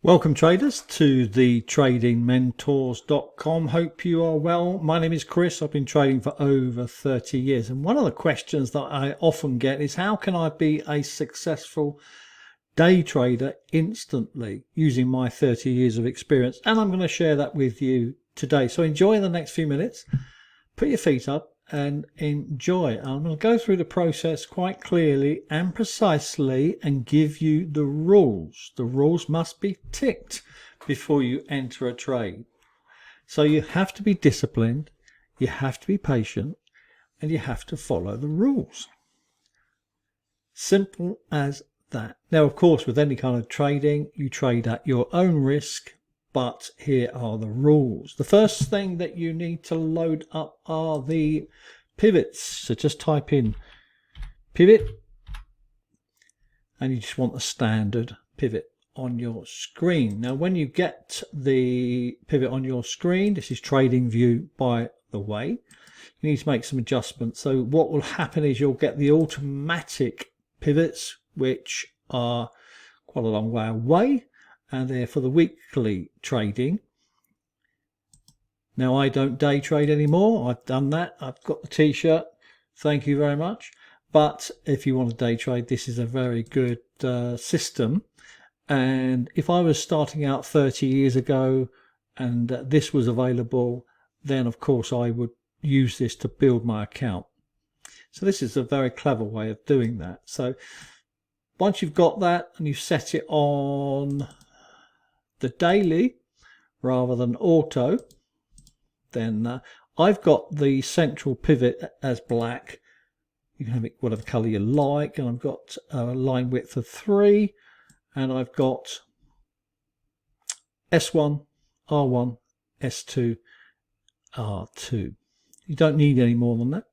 Welcome traders to the tradingmentors.com. Hope you are well. My name is Chris. I've been trading for over 30 years. And one of the questions that I often get is how can I be a successful day trader instantly using my 30 years of experience? And I'm going to share that with you today. So enjoy the next few minutes. Put your feet up and enjoy. I'm going to go through the process quite clearly and precisely and give you the rules. The rules must be ticked before you enter a trade. So you have to be disciplined, you have to be patient, and you have to follow the rules. Simple as that. Now, of course, with any kind of trading, you trade at your own risk. But here are the rules. The first thing that you need to load up are the pivots. So just type in pivot and you just want a standard pivot on your screen. Now when you get the pivot on your screen, this is trading view by the way, you need to make some adjustments. So what will happen is you'll get the automatic pivots, which are quite a long way away. And they're for the weekly trading. Now I don't day trade anymore. I've done that. I've got the t-shirt. Thank you very much. But if you want to day trade, this is a very good system. And if I was starting out 30 years ago and this was available, then of course I would use this to build my account. So this is a very clever way of doing that. So once you've got that and you've set it on the daily rather than auto, then I've got the central pivot as black. You can have it whatever color you like, and I've got a line width of 3, and I've got S1, R1, S2, R2. You don't need any more than that.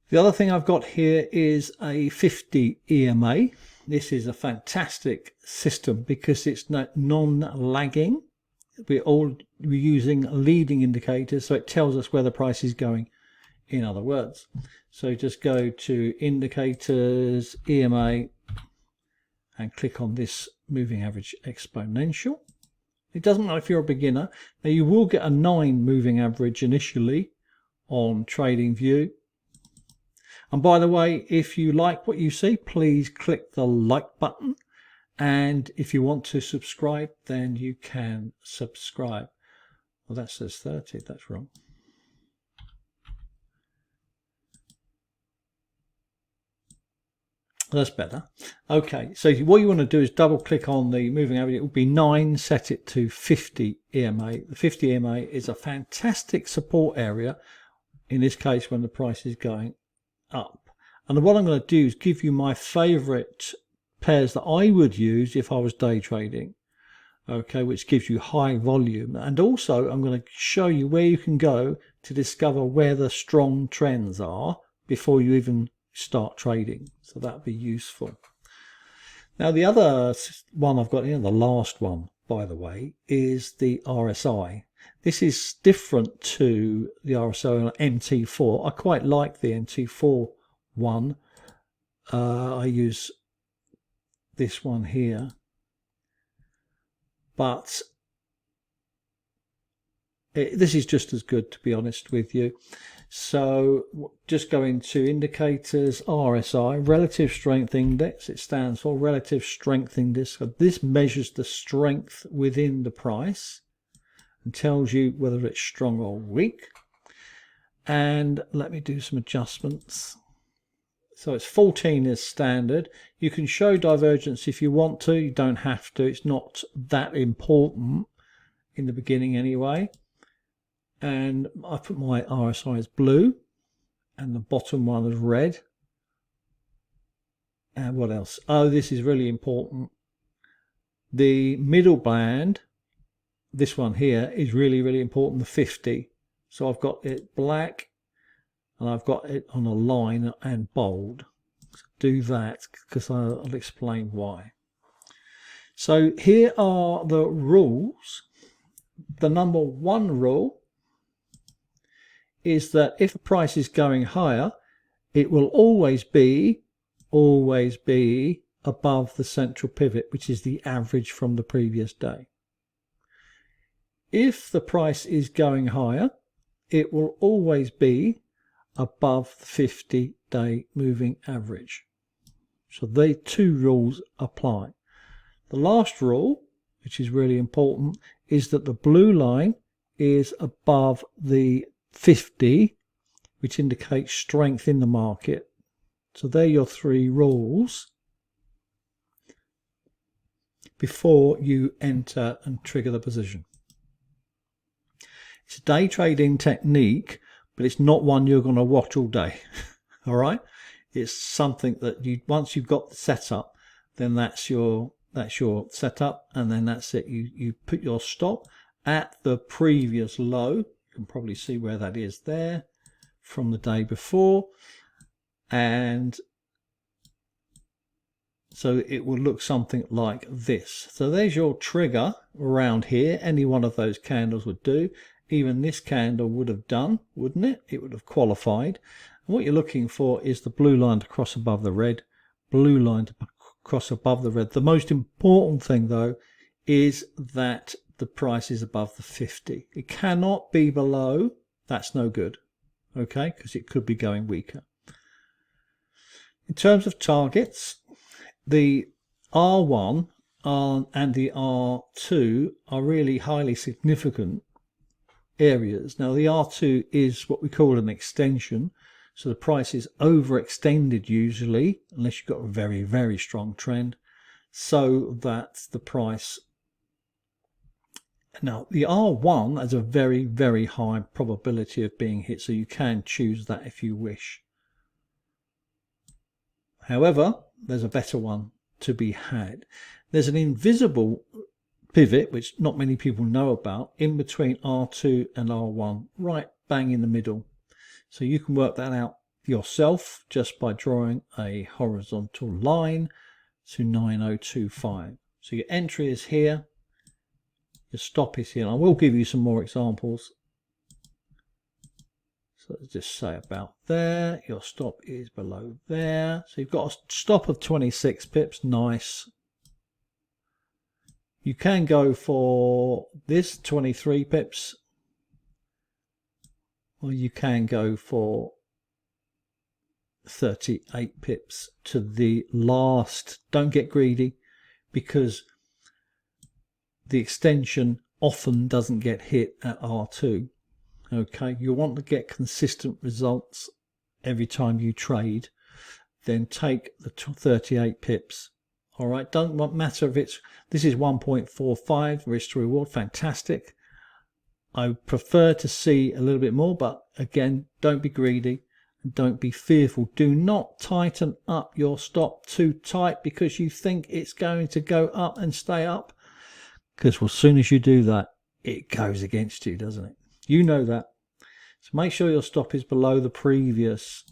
The other thing I've got here is a 50 EMA. This is a fantastic system because it's non-lagging. We're using leading indicators, so it tells us where the price is going, in other words. So just go to indicators, EMA, and click on this moving average exponential. It doesn't matter if you're a beginner. Now you will get a 9 moving average initially on trading view. And by the way, if you like what you see, please click the like button. And if you want to subscribe, then you can subscribe. Well, that says 30. That's wrong. That's better. Okay, so what you want to do is double click on the moving average. It will be 9, set it to 50 EMA. The 50 EMA is a fantastic support area, in this case when the price is going up. And what I'm going to do is give you my favorite pairs that I would use if I was day trading, okay, which gives you high volume. And also I'm going to show you where you can go to discover where the strong trends are before you even start trading. So that'd be useful. Now the other one I've got here, the last one by the way, is the RSI. This is different to the RSI and MT4. I quite like the MT4 one. I use this one here, but this is just as good, to be honest with you. So just go into indicators, RSI, relative strength index. It stands for relative strength index. So this measures the strength within the price and tells you whether it's strong or weak. And let me do some adjustments. So it's 14 is standard. You can show divergence if you want to. You don't have to. It's not that important in the beginning anyway. And I put my RSI as blue and the bottom one is red. And what else? Oh, this is really important. The middle band, this one here, is really, really important, the 50. So I've got it black and I've got it on a line and bold. So do that because I'll explain why. So here are the rules. The number 1 rule is that if the price is going higher, it will always be above the central pivot, which is the average from the previous day. If the price is going higher, it will always be above the 50-day moving average. So the two rules apply. The last rule, which is really important, is that the blue line is above the 50, which indicates strength in the market. So they're your three rules before you enter and trigger the position. It's a day trading technique, but it's not one you're going to watch all day. All right, it's something that you, once you've got the setup, then that's your setup, and then that's it. You put your stop at the previous low. You can probably see where that is there from the day before, and so it will look something like this. So there's your trigger around here. Any one of those candles would do. Even this candle would have done, wouldn't it? It would have qualified. And what you're looking for is the blue line to cross above the red, blue line to cross above the red. The most important thing, though, is that the price is above the 50. It cannot be below. That's no good, okay, because it could be going weaker. In terms of targets, the R1 and the R2 are really highly significant areas. Now the R2 is what we call an extension, so the price is overextended usually, unless you've got a very, very strong trend, so that the price, now the R1 has a very, very high probability of being hit, so you can choose that if you wish. However, there's a better one to be had. There's an invisible pivot, which not many people know about, in between R2 and R1, right bang in the middle. So you can work that out yourself just by drawing a horizontal line to 9025. So your entry is here, your stop is here. And I will give you some more examples. So let's just say about there, your stop is below there. So you've got a stop of 26 pips, nice. You can go for this 23 pips, or you can go for 38 pips to the last. Don't get greedy, because the extension often doesn't get hit at R2. Okay, you want to get consistent results every time you trade, then take the 38 pips. All right, don't matter if it's, this is 1.45 risk to reward, fantastic. I prefer to see a little bit more, but again, don't be greedy and don't be fearful. Do not tighten up your stop too tight because you think it's going to go up and stay up, because as soon as you do that, it goes against you, doesn't it? You know that. So make sure your stop is below the previous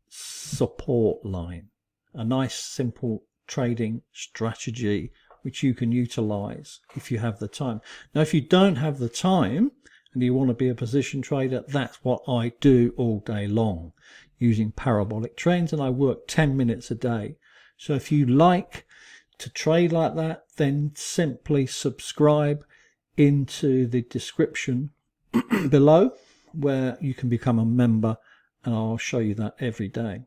support line. A nice simple trading strategy which you can utilize if you have the time. Now if you don't have the time and you want to be a position trader, that's what I do all day long using parabolic trends, and I work 10 minutes a day. So if you like to trade like that, then simply subscribe into the description below where you can become a member, and I'll show you that every day.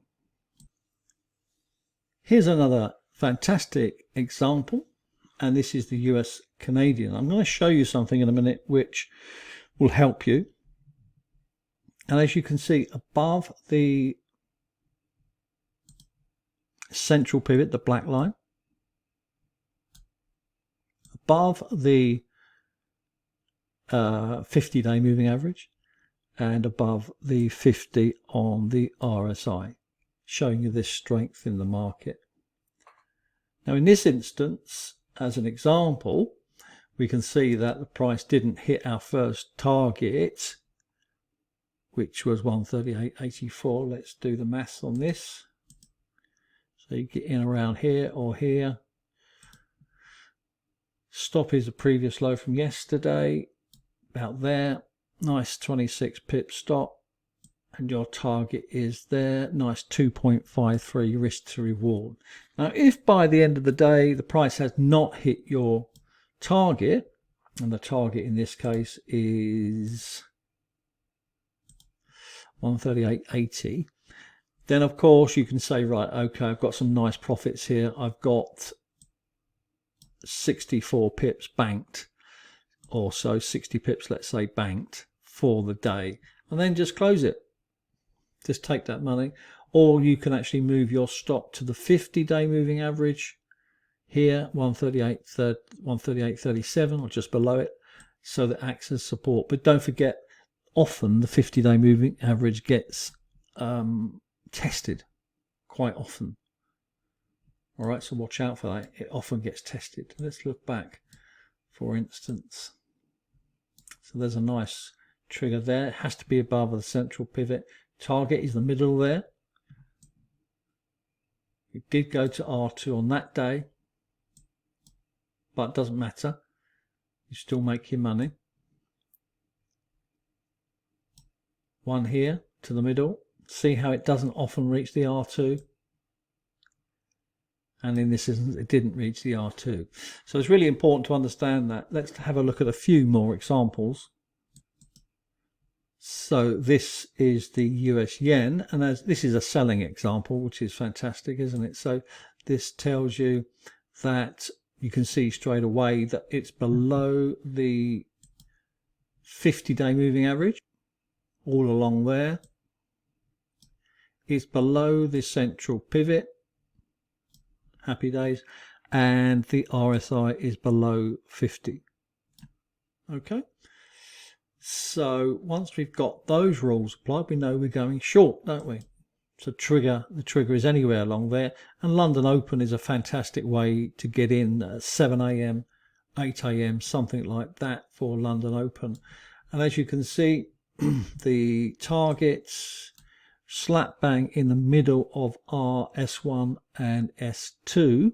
Here's another fantastic example, and this is the US Canadian. I'm going to show you something in a minute which will help you. And as you can see, above the central pivot, the black line, above the 50-day moving average, and above the 50 on the RSI, showing you this strength in the market. Now in this instance, as an example, we can see that the price didn't hit our first target, which was 138.84. Let's do the maths on this. So you get in around here or here. Stop is the previous low from yesterday, about there. Nice 26 pip stop. and your target is there. Nice 2.53 risk to reward. Now, if by the end of the day the price has not hit your target, and the target in this case is 138.80, then of course you can say, right, okay, I've got some nice profits here. I've got 64 pips banked, or so 60 pips, let's say, banked for the day, and then just close it. Just take that money. Or you can actually move your stop to the 50-day moving average here, 138.37, or just below it, so that acts as support. But don't forget, often the 50-day moving average gets tested quite often. All right, so watch out for that. It often gets tested. Let's look back, for instance. So there's a nice trigger there. It has to be above the central pivot. Target is the middle there. It did go to R2 on that day, but it doesn't matter. You still make your money. One here to the middle. See how it doesn't often reach the R2? And in this instance, it didn't reach the R2. So it's really important to understand that. Let's have a look at a few more examples. So this is the US yen, and this is a selling example, which is fantastic, isn't it? So this tells you that you can see straight away that it's below the 50-day moving average, all along there. It's below the central pivot, happy days, and the RSI is below 50. Okay. So once we've got those rules applied, we know we're going short, don't we? So the trigger is anywhere along there, and London Open is a fantastic way to get in at 7 a.m, 8 a.m, something like that for London Open. And as you can see, the targets slap bang in the middle of R, S1 and S2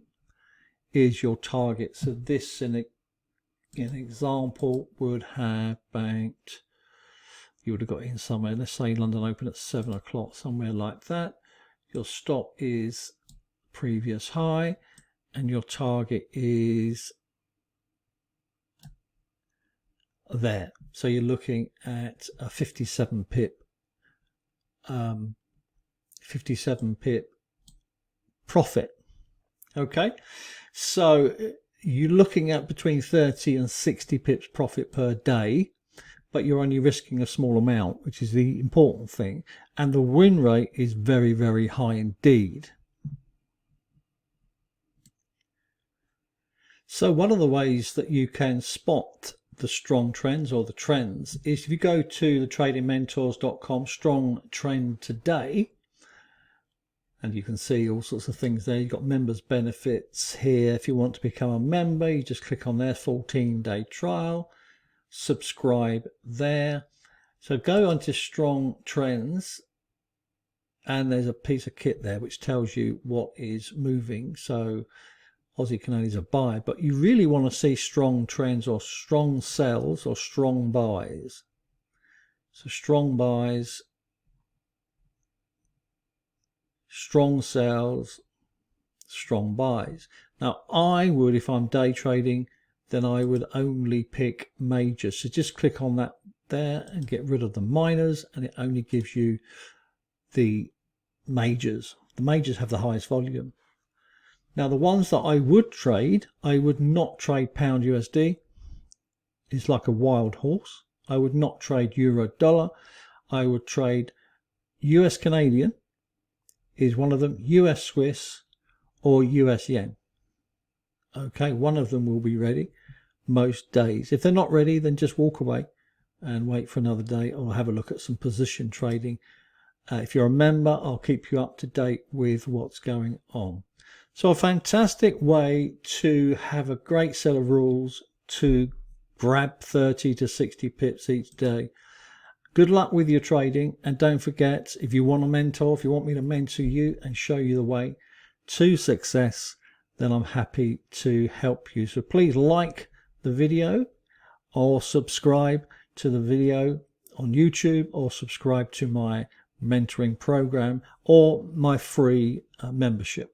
is your target. So this in an example would have banked, you would have got in somewhere, let's say London Open at 7 o'clock, somewhere like that. Your stop is previous high, and your target is there. So you're looking at a 57 pip profit. Okay, so you're looking at between 30 and 60 pips profit per day, but you're only risking a small amount, which is the important thing, and the win rate is very, very high indeed. So one of the ways that you can spot the strong trends or the trends is if you go to the tradingmentors.com strong trend today, and you can see all sorts of things there. You've got members benefits here. If you want to become a member, you just click on their 14-day trial, subscribe there. So go onto strong trends, and there's a piece of kit there which tells you what is moving. So Aussie Canadians are buy, but you really want to see strong trends or strong sells or strong buys. So strong buys, strong sells, strong buys. Now I would, if I'm day trading, then I would only pick majors. So just click on that there and get rid of the minors, and it only gives you the majors. The majors have the highest volume. Now the ones that I would trade, I would not trade pound USD. It's like a wild horse. I would not trade euro dollar. I would trade US Canadian is one of them, US Swiss or US yen. Okay, one of them will be ready most days. If they're not ready, then just walk away and wait for another day, or have a look at some position trading. If you're a member, I'll keep you up to date with what's going on. So a fantastic way to have a great set of rules to grab 30 to 60 pips each day. Good luck with your trading, and don't forget, if you want a mentor, if you want me to mentor you and show you the way to success, then I'm happy to help you. So please like the video or subscribe to the video on YouTube, or subscribe to my mentoring program or my free membership.